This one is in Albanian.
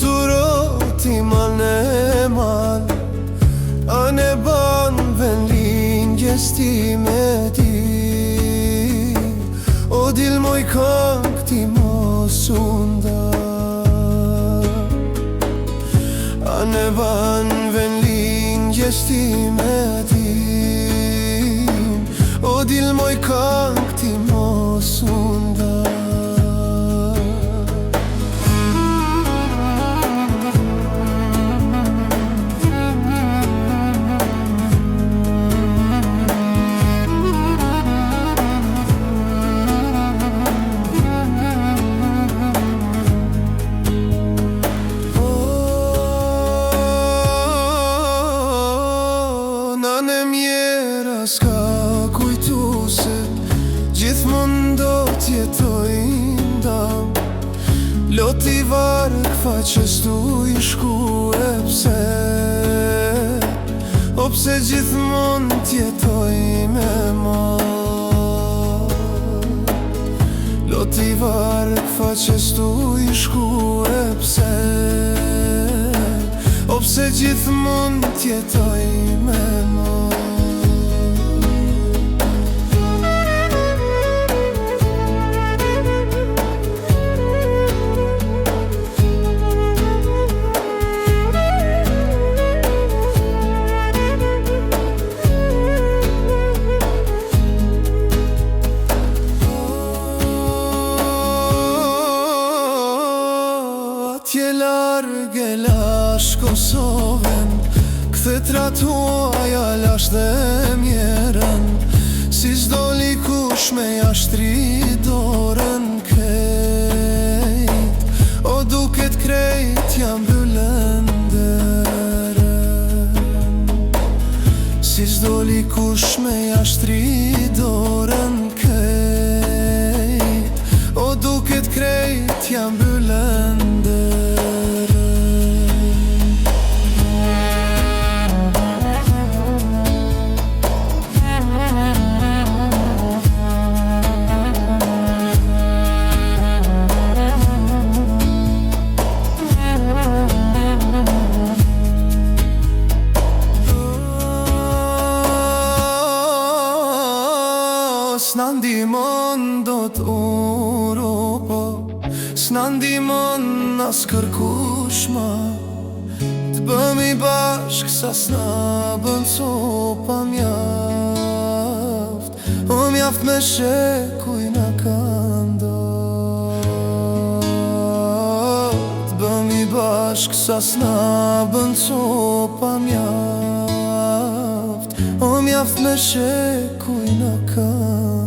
fluturoti mal në mal, a ne ban ven lingjes ti me ti. O dil moj këng ti mos unda, a ne ban ven lingjes ti me ti. O dil moj këng ti mos unda. S'ka kujtu se gjithmonë do t'jetojnë dam. Loti varg faqes tu i shku e pse, o pse gjithmonë t'jetoj me ma. Loti varg faqes tu i shku e pse, o pse gjithmonë t'jetoj me ma. Atje larg e lash Kosovën, kthet ratuaja lash dhe mjerën. Si s'doli kush me jashtri dorën kejt, o duket krejt jam bëllën derën. Si s'doli kush me jashtri dorën kejt, o duket krejt jam bëllën derën. S'na ndihmon dot Europa, s'na ndihmon as kërkush ma. T'bëmi bashk sa s'na bën copa mjaft, o mjaft me shekuj na kanda. T'bëmi bashk sa s'na bën copa mjaft, o mjaft me shekuj na kanda.